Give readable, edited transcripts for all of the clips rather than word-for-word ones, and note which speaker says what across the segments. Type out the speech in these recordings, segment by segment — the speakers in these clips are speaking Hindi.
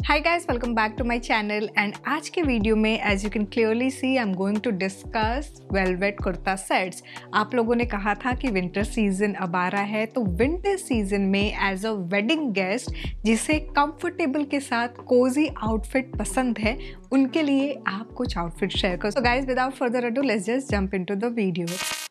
Speaker 1: Hi guys, welcome back to my channel and आज के वीडियो में as you can clearly see I am going to discuss velvet kurta sets. आप लोगों ने कहा था कि विंटर सीजन अब आ रहा है, तो विंटर सीजन में एज अ वेडिंग गेस्ट जिसे कंफर्टेबल के साथ कोजी आउटफिट पसंद है, उनके लिए आप कुछ आउटफिट शेयर करो। So guys, without further ado let's just jump into the video.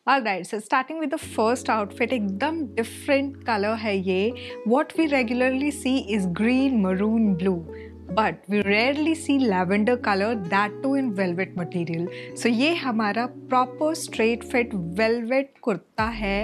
Speaker 1: Alright, so starting with the first outfit, एकदम डिफरेंट कलर है ये। What we regularly see is green, maroon, blue, but we rarely see lavender color, that too in velvet material. So ये हमारा proper straight fit velvet kurta है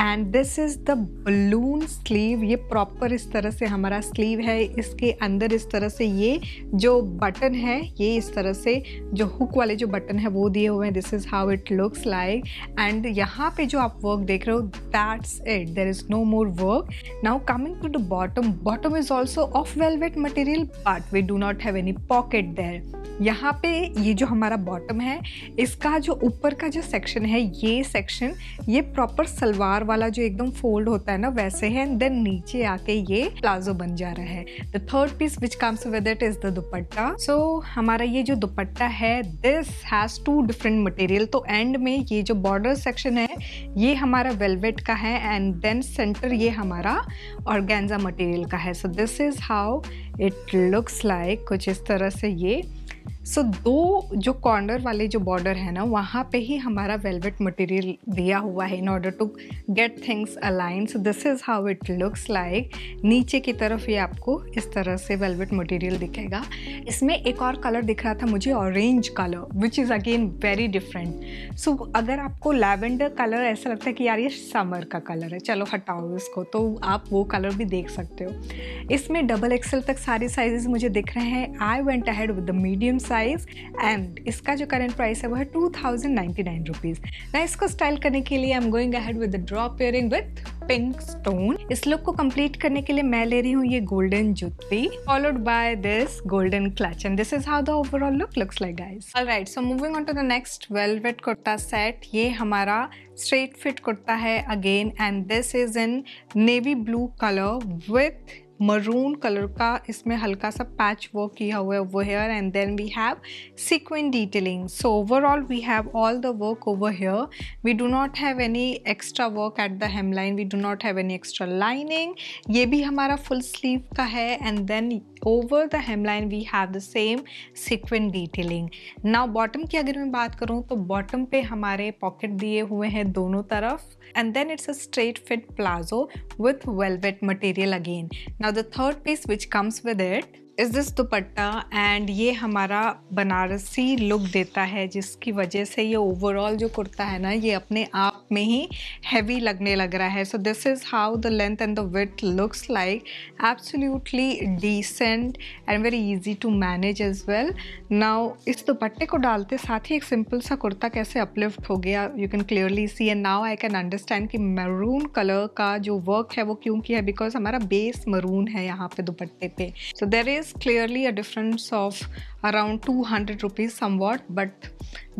Speaker 1: and this is the balloon sleeve। ये proper इस तरह से हमारा sleeve है, इसके अंदर इस तरह से ये जो बटन है, ये इस तरह से जो हुक वाले जो बटन है वो दिए हुए हैं। This is how it looks like and यहाँ पे जो आप वर्क देख रहे हो, that's it, there is no more work. Now coming to the bottom is also of velvet material but we do not have any pocket there. यहाँ पे ये जो हमारा बॉटम है, इसका जो ऊपर का जो सेक्शन है, ये सेक्शन ये प्रॉपर सलवार वाला जो एकदम फोल्ड होता है ना, वैसे है। एंड देन नीचे आके ये प्लाजो बन जा रहा है। The third piece which comes with it is the dupatta. So हमारा ये जो दुपट्टा है, this has two different material. तो एंड में ये जो बॉर्डर सेक्शन है, ये हमारा वेलवेट का है एंड देन सेंटर ये हमारा ऑर्गेन्जा मटेरियल का है। So this is how it looks like, कुछ इस तरह से ये। सो दो जो कॉर्नर वाले जो बॉर्डर है ना, वहाँ पे ही हमारा वेलवेट मटेरियल दिया हुआ है in order to get things align. So this is how it looks like. नीचे की तरफ ये आपको इस तरह से वेलवेट मटेरियल दिखेगा। इसमें एक और कलर दिख रहा था मुझे, orange colour, which is again very different. So अगर आपको लैवेंडर कलर ऐसा लगता है कि यार ये समर का कलर है, चलो हटाओ इसको, तो आप वो कलर भी देख सकते हो। इसमें डबल एक्सल तक सारे साइजेस मुझे दिख रहे हैं। I went ahead with the medium size and इसका जो करंट प्राइस है वो है 2099 रुपीज़। ना इसको स्टाइल करने के लिए I am going ahead with the drop earring with pink stone. इस लुक को कंप्लीट करने के लिए मैं ले रही हूँ ये golden jutti, followed by this golden clutch and this is how the overall look looks like guys. Alright, so moving on to the next velvet kurta set. ये हमारा स्ट्रेट फिट कुर्ता है again and this is in navy blue colour with maroon colour का इसमें हल्का सा पैच वर्क किया हुआ है over here and then we have sequence detailing. So overall we have all the work over here. We do not have any extra work at the hem line, we do not have any extra lining. ये भी हमारा फुल स्लीव का है and then over the hemline we have the same sequence detailing. Now bottom की अगर मैं बात करूँ तो बॉटम पे हमारे पॉकेट दिए हुए हैं दोनों तरफ and then it's a straight fit palazzo with velvet material again. Now the third piece which comes with it is this dupatta एंड ये हमारा बनारसी लुक देता है, जिसकी वजह से ये ओवरऑल जो कुर्ता है ना, ये अपने आप में ही हैवी लगने लग रहा है। So this is how the length and the width looks like. Absolutely decent and very easy to manage as well. Now इस दुपट्टे को डालते साथ ही एक सिंपल सा कुर्ता कैसे अपलिफ्ट हो गया, you can clearly C and now I can understand कि मैरून कलर का जो वर्क है वो क्यों किया है, बिकॉज हमारा बेस मरून है यहाँ पे दुपट्टे पे। So there is clearly a difference of around 200 rupees somewhat, but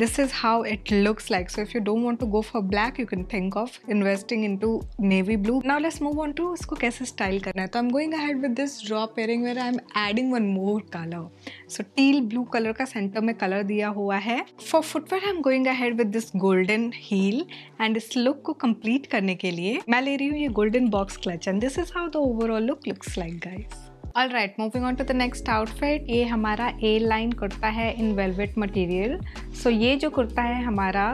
Speaker 1: this is how it looks like. So if you don't want to go for black, you can think of investing into navy blue. Now let's move on to इसको कैसे स्टाइल करना है। तो I'm going ahead with this drop earring where I'm adding one more color. So teal blue color का सेंटर में कलर दिया हुआ है। For footwear I'm going ahead with this golden heel and इस लुक को कंप्लीट करने के लिए मैं ले रही हूँ ये golden box clutch and this is how the overall look looks like guys. Alright, moving on to the next outfit. ये हमारा A line कुर्ता है in velvet material. So ये जो कुर्ता है हमारा,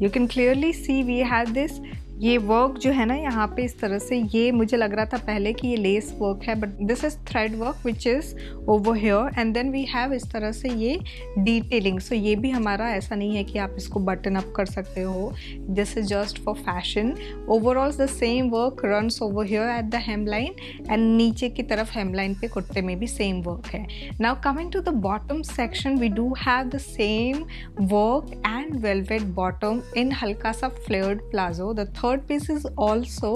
Speaker 1: you can clearly see we have this ये वर्क जो है ना यहाँ पे इस तरह से, ये मुझे लग रहा था पहले कि ये लेस वर्क है, but this is thread work which is over here and then we have इस तरह से ये डिटेलिंग। सो ये भी हमारा ऐसा नहीं है कि आप इसको बटन अप कर सकते हो, this is just for fashion. Overall the same work runs over here at the hem line and नीचे की तरफ हेम लाइन पे कुर्ते में भी सेम वर्क है। Now coming to the bottom section, we do have the same work and velvet bottom in हल्का सा flared palazzo. The third piece is also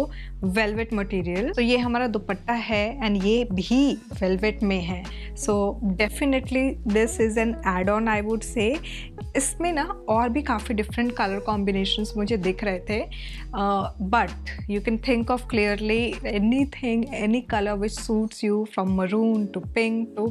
Speaker 1: velvet material. तो ये हमारा दुपट्टा है एंड ये भी वेलवेट में है। So definitely this is an add on I would say. इसमें ना और भी काफ़ी डिफरेंट कलर कॉम्बिनेशंस मुझे दिख रहे थे, but you can think of clearly anything, any colour which suits you, from maroon to pink to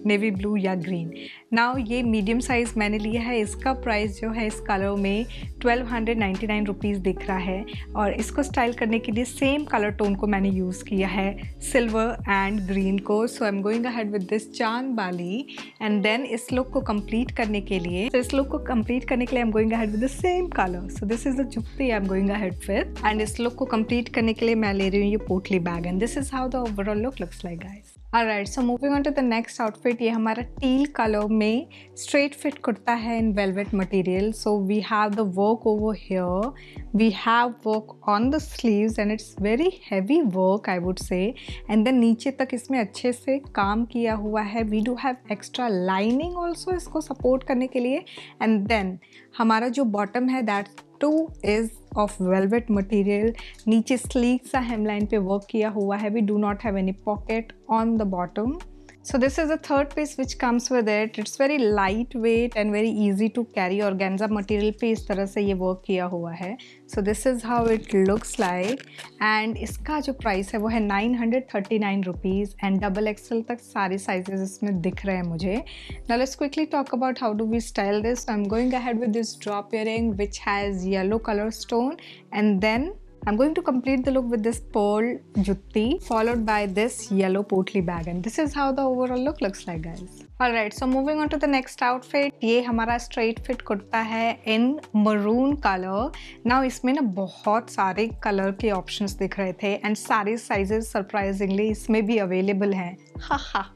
Speaker 1: navy blue या ग्रीन। नाउ ये मीडियम साइज़ मैंने लिया है, इसका प्राइस जो है इस कलर में 1299 रुपीज़ दिख रहा है और इसको स्टाइल करने के लिए सेम कलर टोन को मैंने यूज़ किया है, सिल्वर एंड ग्रीन को। So I am going ahead with this chand bali and then इस लुक को कंप्लीट करने के लिए I am going ahead with the same colour. So this is the jutti I am going ahead with and इस लुक को कंप्लीट करने के लिए मैं ले रही हूँ ये potli bag and this is how the overall look looks like guys. Alright, so moving on to the next outfit, ये हमारा टील कलर में स्ट्रेट फिट कुर्ता है in velvet material. So we have the work over here, we have work on the sleeves and it's very heavy work I would say, and then नीचे तक इसमें अच्छे से काम किया हुआ है। We do have extra lining also इसको सपोर्ट करने के लिए, एंड देन हमारा जो बॉटम है that too is of velvet material. नीचे स्लीक सा हेमलाइन पे वर्क किया हुआ है। We do not have any pocket on the bottom. So this is the third piece which comes with it. It's very lightweight and very easy to carry। organza material पे इस तरह से ये वर्क किया हुआ है। So this is how it looks like and इसका जो प्राइस है वो है 939 रुपीज़ एंड डबल एक्सल तक सारे साइजेस इसमें दिख रहे हैं मुझे। Now let's quickly talk about how do we style this. So I'm going ahead with this drop earring which has yellow color stone and then I'm going to complete the look with this pearl jutti followed by this yellow potli bag and this is how the overall look looks like guys. Alright, so moving on to the next outfit, ये हमारा straight fit कुर्ता है in maroon color। Now इसमें ना बहुत सारे कलर के options दिख रहे थे and सारे sizes surprisingly इसमें भी available हैं। हा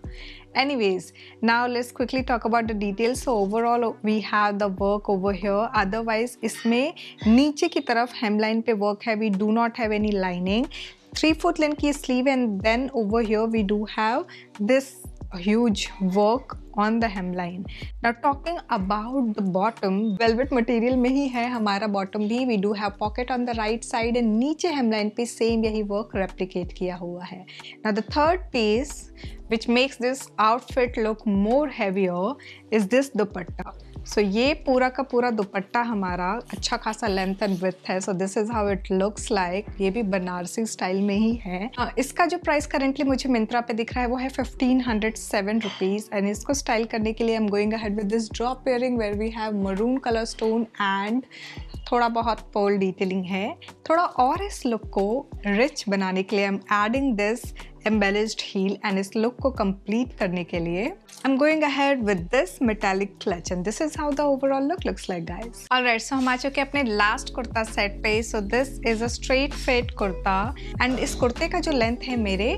Speaker 1: Anyways, now let's quickly talk about the details. So overall we have the work over here. Otherwise इसमें नीचे की तरफ hemline पे work है। We do not have any lining। 3 foot length की sleeve and then over here we do have this huge work on the hemline। Now talking about the bottom, velvet material में ही है हमारा bottom भी। We do have pocket on the right side and नीचे hemline पे same यही work replicate किया हुआ है। Now the third piece which makes this outfit look more heavier is this dupatta। So ये पूरा का पूरा दुपट्टा हमारा अच्छा खासा लेंथ एंड विड्थ है। So this is how it looks like. ये भी बनारसी स्टाइल में ही है। इसका जो प्राइस करेंटली मुझे मिंत्रा पे दिख रहा है वो है 1507 रुपीज़ एंड इसको स्टाइल करने के लिए I am going ahead with this drop earring where we have maroon colour stone and थोड़ा बहुत पर्ल डिटेलिंग है। थोड़ा और इस लुक को रिच बनाने के लिए I am adding this embellished heel and इस लुक को कंप्लीट करने के लिए I'm going ahead with this metallic clutch and this is how the overall look looks like guys. Alright, so हम आ चुके हैं अपने लास्ट कुर्ता सेट पे। So this is a straight fit kurta and इस कुर्ते का जो लेंथ है मेरे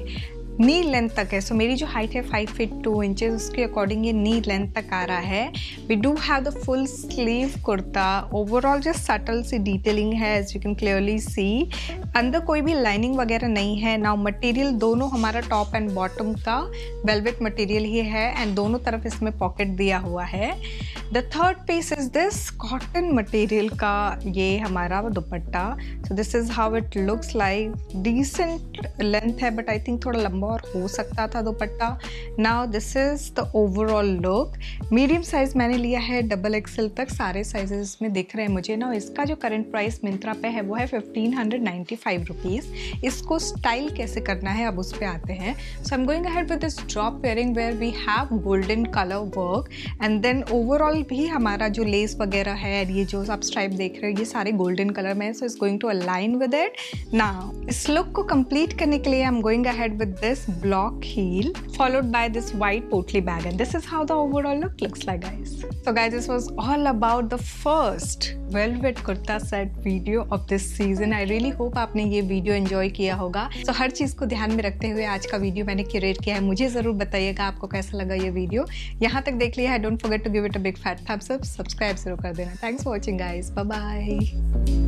Speaker 1: नी लेंथ तक है। सो मेरी जो हाइट है 5 फीट 2 इंचेस उसके अकॉर्डिंग ये नी लेंथ तक आ रहा है। We do have the full sleeve kurta. Overall जो सटल सी डिटेलिंग है as you can clearly see. अंदर कोई भी लाइनिंग वगैरह नहीं है। नाउ मटेरियल दोनों हमारा टॉप एंड बॉटम का वेलवेट मटेरियल ही है एंड दोनों तरफ इसमें पॉकेट दिया हुआ है। The third piece is this cotton material का ये हमारा dupatta. So this is how it looks like. Decent length है बट आई थिंक थोड़ा लंबा और हो सकता था dupatta. Now this is the overall look. Medium size मैंने लिया है डबल एक्सेल तक सारे साइजेस इसमें दिख रहे हैं मुझे। नाउ इसका जो करंट प्राइस मिंत्रा पे है वो है 1595 रुपीज़। इसको स्टाइल कैसे करना है अब उस पर आते हैं। So I am going ahead with this drop earring where we have golden colour work and then overall भी हमारा जो लेस वगैरह है ये जो आप स्ट्राइप देख रहे हो ये सारे गोल्डन कलर में है। So it's going to align with it. Now इस लुक को कंप्लीट करने के लिए I am going ahead with this block heel followed by this white potli bag and this is how the overall look looks like guys. So guys, this was all about the first velvet kurta set video of this season. I really hope आपने ये वीडियो एंजॉय किया होगा। So हर चीज़ को ध्यान में रखते हुए आज का वीडियो मैंने क्यूरेट किया है। मुझे ज़रूर बताइएगा आपको कैसा लगा ये वीडियो। यहाँ तक देख लिया है, don't forget to give it a big fat thumbs up, subscribe जरूर कर देना। Thanks for watching guys, bye bye.